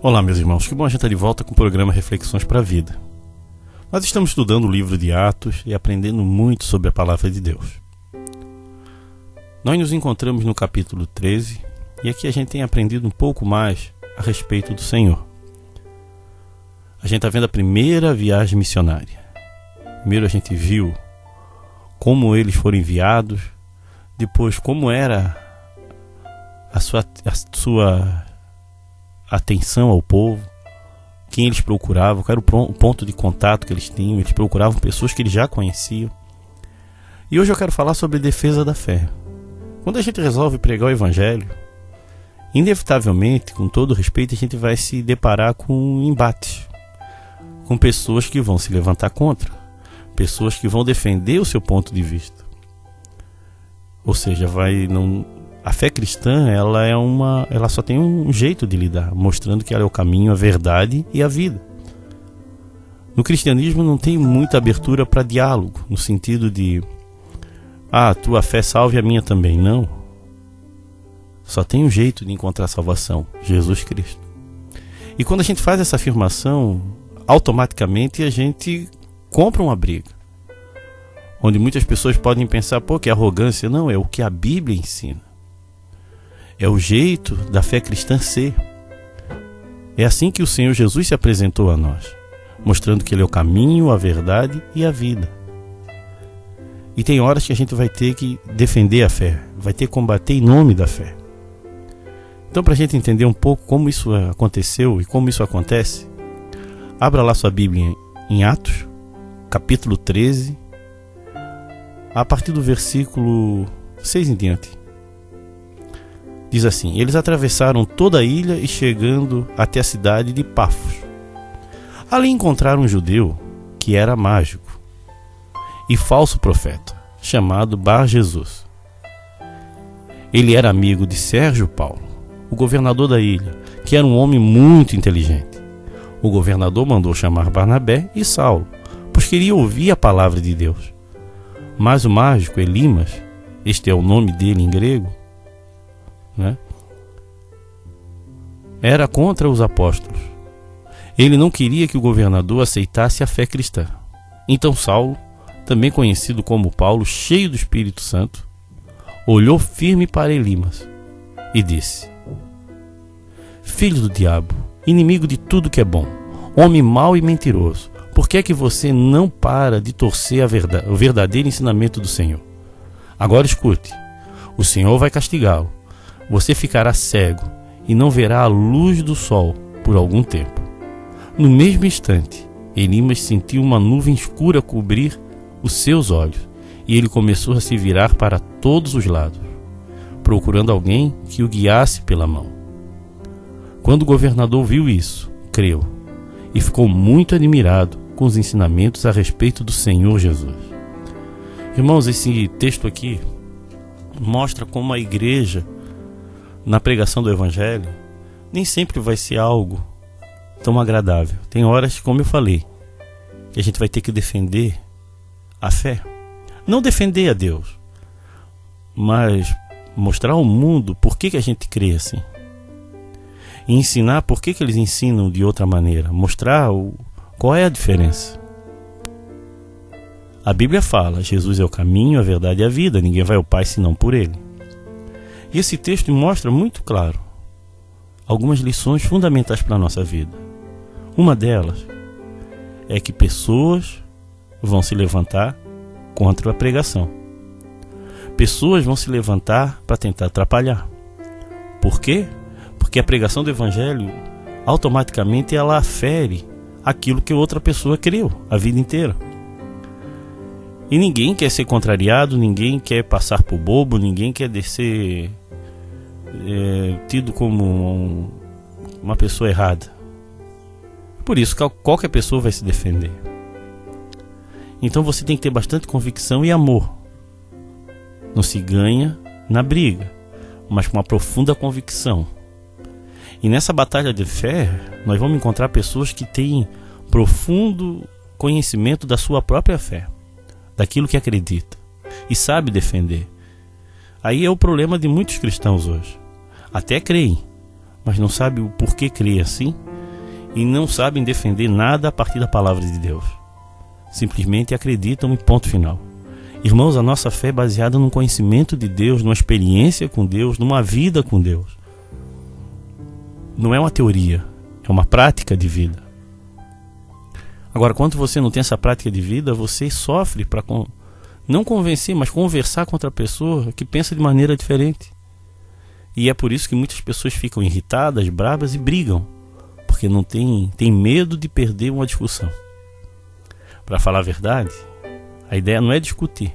Olá, meus irmãos, que bom a gente estar de volta com o programa Reflexões para a Vida. Nós estamos estudando o livro de Atos e aprendendo muito sobre a palavra de Deus. Nós nos encontramos no capítulo 13 e aqui a gente tem aprendido um pouco mais a respeito do Senhor. A gente está vendo a primeira viagem missionária. Primeiro a gente viu como eles foram enviados, depois como era a sua atenção ao povo, quem eles procuravam, qual era o ponto de contato que eles tinham. Eles procuravam pessoas que eles já conheciam. E hoje eu quero falar sobre defesa da fé. Quando a gente resolve pregar o Evangelho, inevitavelmente, com todo respeito, a gente vai se deparar com embates, com pessoas que vão se levantar contra, pessoas que vão defender o seu ponto de vista. Ou seja, a fé cristã ela só tem um jeito de lidar, mostrando que ela é o caminho, a verdade e a vida. No cristianismo não tem muita abertura para diálogo, no sentido de tua fé salve a minha também. Não. Só tem um jeito de encontrar salvação: Jesus Cristo. E quando a gente faz essa afirmação, automaticamente a gente compra uma briga, onde muitas pessoas podem pensar, que arrogância. Não, é o que a Bíblia ensina. É o jeito da fé cristã ser. É assim que o Senhor Jesus se apresentou a nós, mostrando que Ele é o caminho, a verdade e a vida. E tem horas que a gente vai ter que defender a fé, vai ter que combater em nome da fé. Então, para a gente entender um pouco como isso aconteceu e como isso acontece, abra lá sua Bíblia em Atos, capítulo 13, a partir do versículo 6 em diante. Diz assim: eles atravessaram toda a ilha e chegando até a cidade de Pafos. Ali encontraram um judeu que era mágico e falso profeta, chamado Bar-Jesus. Ele era amigo de Sérgio Paulo, o governador da ilha, que era um homem muito inteligente. O governador mandou chamar Barnabé e Saulo, pois queria ouvir a palavra de Deus. Mas o mágico Elimas, este é o nome dele em grego, era contra os apóstolos. Ele não queria que o governador aceitasse a fé cristã. Então Saulo, também conhecido como Paulo, cheio do Espírito Santo, olhou firme para Elimas e disse: filho do diabo, inimigo de tudo que é bom, homem mau e mentiroso, por que é que você não para de torcer o verdadeiro ensinamento do Senhor? Agora escute, o Senhor vai castigá-lo. Você ficará cego e não verá a luz do sol por algum tempo. No mesmo instante, Elimas sentiu uma nuvem escura cobrir os seus olhos e ele começou a se virar para todos os lados, procurando alguém que o guiasse pela mão. Quando o governador viu isso, creu e ficou muito admirado com os ensinamentos a respeito do Senhor Jesus. Irmãos, esse texto aqui mostra como a igreja, na pregação do Evangelho, nem sempre vai ser algo tão agradável. Tem horas, como eu falei, que a gente vai ter que defender a fé. Não defender a Deus, mas mostrar ao mundo por que a gente crê assim. E ensinar por que eles ensinam de outra maneira. Mostrar qual é a diferença. A Bíblia fala: Jesus é o caminho, a verdade e a vida. Ninguém vai ao Pai senão por Ele. E esse texto mostra muito claro algumas lições fundamentais para a nossa vida. Uma delas é que pessoas vão se levantar contra a pregação. Pessoas vão se levantar para tentar atrapalhar. Por quê? Porque a pregação do Evangelho, automaticamente, ela afere aquilo que outra pessoa creu a vida inteira. E ninguém quer ser contrariado, ninguém quer passar por bobo, ninguém quer ser tido como uma pessoa errada. Por isso, qualquer pessoa vai se defender. Então você tem que ter bastante convicção e amor. Não se ganha na briga, mas com uma profunda convicção. E nessa batalha de fé, nós vamos encontrar pessoas que têm profundo conhecimento da sua própria fé, daquilo que acredita, e sabe defender. Aí é o problema de muitos cristãos hoje. Até creem, mas não sabem o porquê crer assim, e não sabem defender nada a partir da palavra de Deus. Simplesmente acreditam e ponto final. Irmãos, a nossa fé é baseada num conhecimento de Deus, numa experiência com Deus, numa vida com Deus. Não é uma teoria, é uma prática de vida. Agora, quando você não tem essa prática de vida, você sofre para não convencer, mas conversar com outra pessoa que pensa de maneira diferente. E é por isso que muitas pessoas ficam irritadas, bravas e brigam, porque não tem medo de perder uma discussão. Para falar a verdade, a ideia não é discutir,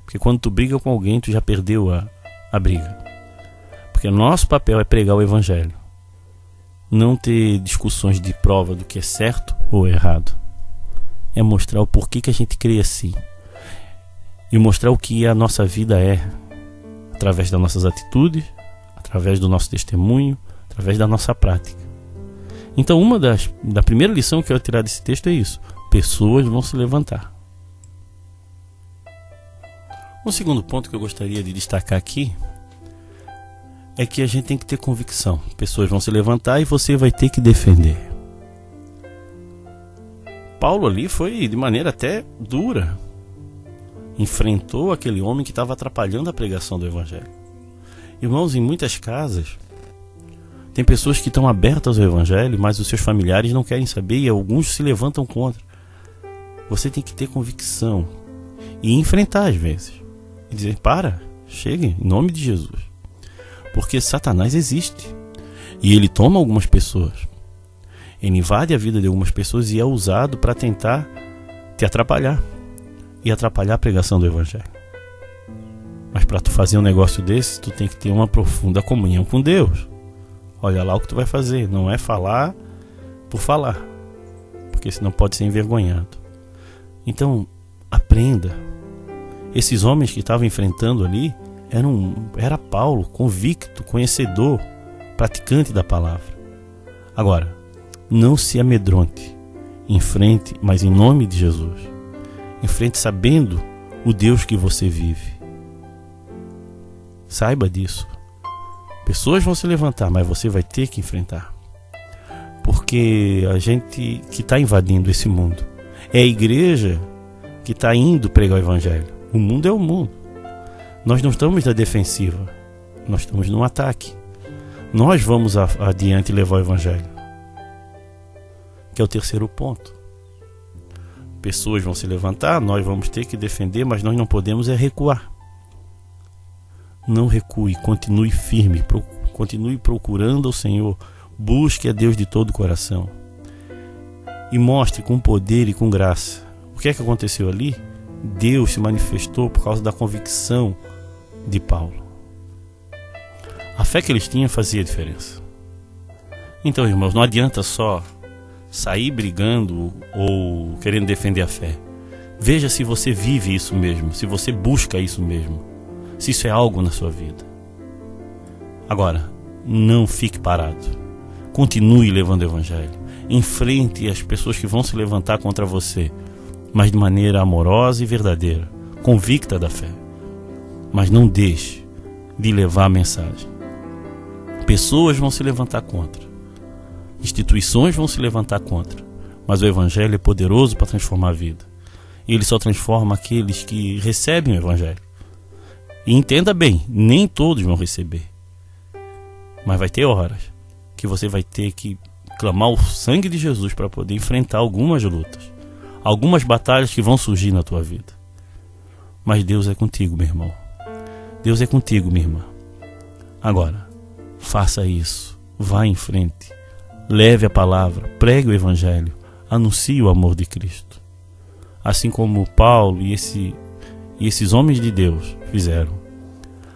porque quando tu briga com alguém, tu já perdeu a briga. Porque nosso papel é pregar o Evangelho, não ter discussões de prova do que é certo ou errado. É mostrar o porquê que a gente crê assim, e mostrar o que a nossa vida é, através das nossas atitudes, através do nosso testemunho, através da nossa prática. Então, da primeira lição que eu quero tirar desse texto é isso: pessoas vão se levantar. Um segundo ponto que eu gostaria de destacar aqui é que a gente tem que ter convicção. Pessoas vão se levantar e você vai ter que defender. Paulo ali foi de maneira até dura. Enfrentou aquele homem que estava atrapalhando a pregação do Evangelho. Irmãos, em muitas casas tem pessoas que estão abertas ao Evangelho, mas os seus familiares não querem saber e alguns se levantam contra. Você tem que ter convicção e enfrentar às vezes. E dizer, chegue, em nome de Jesus. Porque Satanás existe. E ele toma algumas pessoas. Ele invade a vida de algumas pessoas e é usado para tentar te atrapalhar. E atrapalhar a pregação do Evangelho. Mas para tu fazer um negócio desse, tu tem que ter uma profunda comunhão com Deus. Olha lá o que tu vai fazer. Não é falar por falar, porque senão pode ser envergonhado. Então, aprenda. Esses homens que estavam enfrentando ali era Paulo, convicto, conhecedor, praticante da palavra. Agora, não se amedronte. Enfrente, mas em nome de Jesus. Enfrente sabendo o Deus que você vive. Saiba disso. Pessoas vão se levantar, mas você vai ter que enfrentar. Porque a gente que está invadindo esse mundo é a igreja que está indo pregar o Evangelho. O mundo é o mundo. Nós não estamos na defensiva, nós estamos no ataque. Nós vamos adiante levar o Evangelho, que é o terceiro ponto. Pessoas vão se levantar, nós vamos ter que defender, mas nós não podemos recuar. Não recue, continue firme, continue procurando ao Senhor, busque a Deus de todo o coração e mostre com poder e com graça. O que é que aconteceu ali? Deus se manifestou por causa da convicção de Paulo. A fé que eles tinham fazia diferença. Então, irmãos, não adianta só sair brigando ou querendo defender a fé. Veja se você vive isso mesmo, se você busca isso mesmo, se isso é algo na sua vida. Agora, não fique parado. Continue levando o Evangelho. Enfrente as pessoas que vão se levantar contra você, mas de maneira amorosa e verdadeira, convicta da fé. Mas não deixe de levar a mensagem. Pessoas vão se levantar contra. Instituições vão se levantar contra. Mas o Evangelho é poderoso para transformar a vida. E ele só transforma aqueles que recebem o Evangelho. E entenda bem, nem todos vão receber. Mas vai ter horas que você vai ter que clamar o sangue de Jesus para poder enfrentar algumas lutas, algumas batalhas que vão surgir na tua vida. Mas Deus é contigo, meu irmão. Deus é contigo, minha irmã. Agora, faça isso. Vá em frente. Leve a palavra, pregue o Evangelho, anuncie o amor de Cristo. Assim como Paulo e esses homens de Deus fizeram.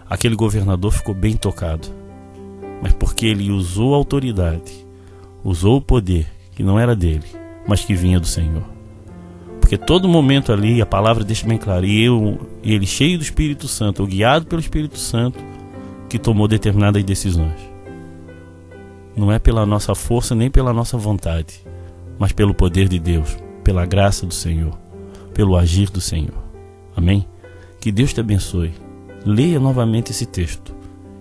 Aquele governador ficou bem tocado, mas porque ele usou a autoridade, usou o poder que não era dele, mas que vinha do Senhor. Porque todo momento ali a palavra deixa bem claro, e ele cheio do Espírito Santo, ou guiado pelo Espírito Santo, que tomou determinadas decisões. Não é pela nossa força nem pela nossa vontade, mas pelo poder de Deus, pela graça do Senhor, pelo agir do Senhor. Amém? Que Deus te abençoe. Leia novamente esse texto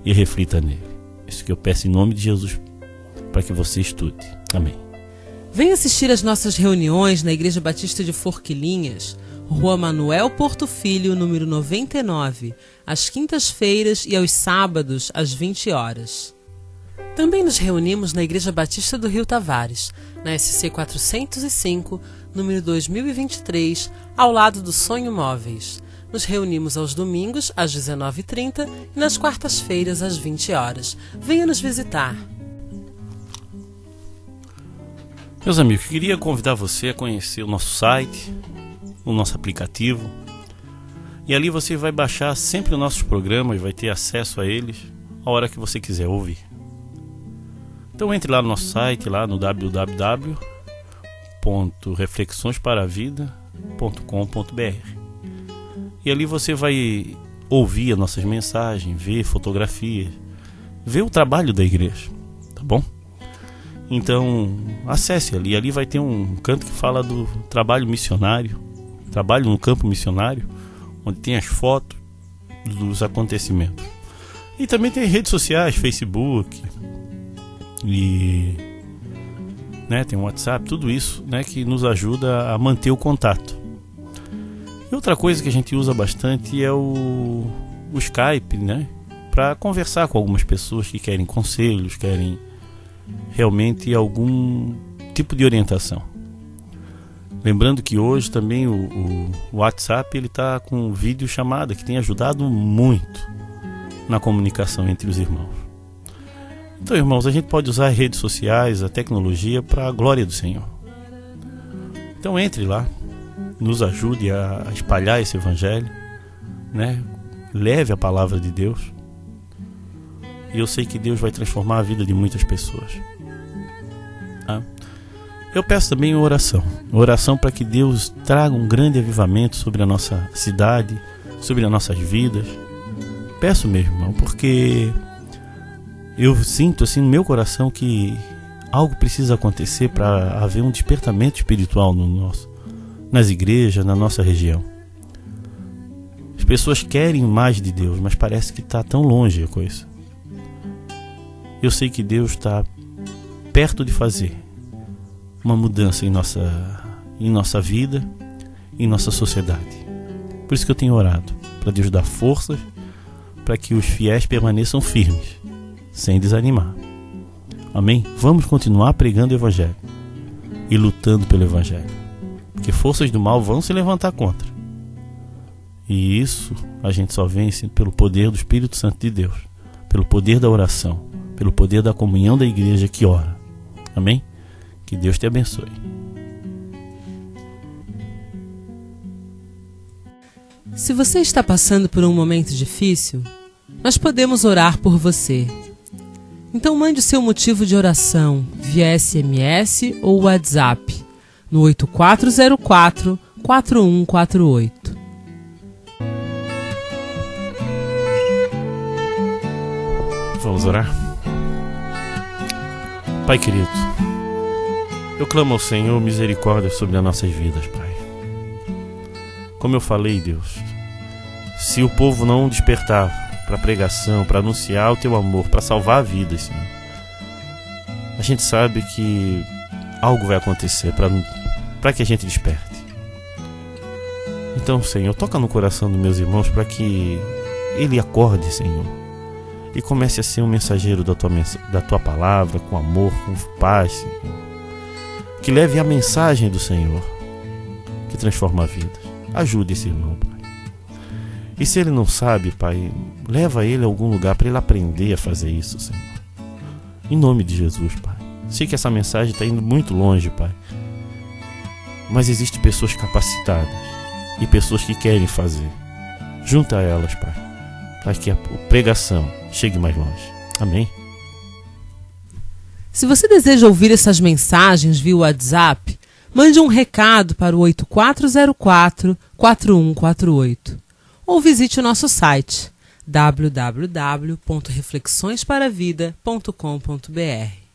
e reflita nele. Isso que eu peço em nome de Jesus, para que você estude. Amém. Venha assistir às nossas reuniões na Igreja Batista de Forquilinhas, Rua Manuel Porto Filho, número 99, às quintas-feiras e aos sábados, às 20 horas. Também nos reunimos na Igreja Batista do Rio Tavares, na SC 405, número 2023, ao lado do Sonho Móveis. Nos reunimos aos domingos, às 19h30 e nas quartas-feiras, às 20 horas. Venha nos visitar. Meus amigos, queria convidar você a conhecer o nosso site, o nosso aplicativo. E ali você vai baixar sempre os nossos programas, vai ter acesso a eles a hora que você quiser ouvir. Então entre lá no nosso site, lá no www.reflexõesparavida.com.br. E ali você vai ouvir as nossas mensagens, ver fotografias, ver o trabalho da igreja, tá bom? Então acesse ali, ali vai ter um canto que fala do trabalho missionário, trabalho no campo missionário, onde tem as fotos dos acontecimentos. E também tem redes sociais, Facebook, e tem um WhatsApp, tudo isso que nos ajuda a manter o contato. E outra coisa que a gente usa bastante é o Skype, para conversar com algumas pessoas que querem conselhos, querem realmente algum tipo de orientação. Lembrando que hoje também o WhatsApp ele está com videochamada, que tem ajudado muito na comunicação entre os irmãos. Então, irmãos, a gente pode usar as redes sociais, a tecnologia para a glória do Senhor. Então entre lá, nos ajude a espalhar esse evangelho, leve a palavra de Deus. E eu sei que Deus vai transformar a vida de muitas pessoas. Eu peço também oração para que Deus traga um grande avivamento sobre a nossa cidade, sobre as nossas vidas. Peço mesmo, irmão, porque eu sinto assim no meu coração que algo precisa acontecer para haver um despertamento espiritual nas igrejas, na nossa região. As pessoas querem mais de Deus, mas parece que está tão longe a coisa. Eu sei que Deus está perto de fazer uma mudança em nossa vida, em nossa sociedade. Por isso que eu tenho orado, para Deus dar forças, para que os fiéis permaneçam firmes, sem desanimar. Amém? Vamos continuar pregando o Evangelho e lutando pelo Evangelho, porque forças do mal vão se levantar contra. E isso a gente só vence pelo poder do Espírito Santo de Deus, pelo poder da oração, pelo poder da comunhão da igreja que ora. Amém? Que Deus te abençoe. Se você está passando por um momento difícil, nós podemos orar por você. Então mande o seu motivo de oração via SMS ou WhatsApp no 8404-4148. Vamos orar? Pai querido, eu clamo ao Senhor misericórdia sobre as nossas vidas, Pai. Como eu falei, Deus, se o povo não despertar para pregação, para anunciar o Teu amor, para salvar vidas, Senhor, a gente sabe que algo vai acontecer para que a gente desperte. Então, Senhor, toca no coração dos meus irmãos para que ele acorde, Senhor, e comece a ser um mensageiro da tua palavra, com amor, com paz, Senhor. Que leve a mensagem do Senhor, que transforma vidas. Ajude esse irmão, Pai. E se ele não sabe, Pai, leva ele a algum lugar para ele aprender a fazer isso, Senhor. Em nome de Jesus, Pai. Sei que essa mensagem está indo muito longe, Pai. Mas existem pessoas capacitadas e pessoas que querem fazer. Junta elas, Pai, para que a pregação chegue mais longe. Amém? Se você deseja ouvir essas mensagens via WhatsApp, mande um recado para o 8404-4148 ou visite o nosso site www.reflexõesparavida.com.br.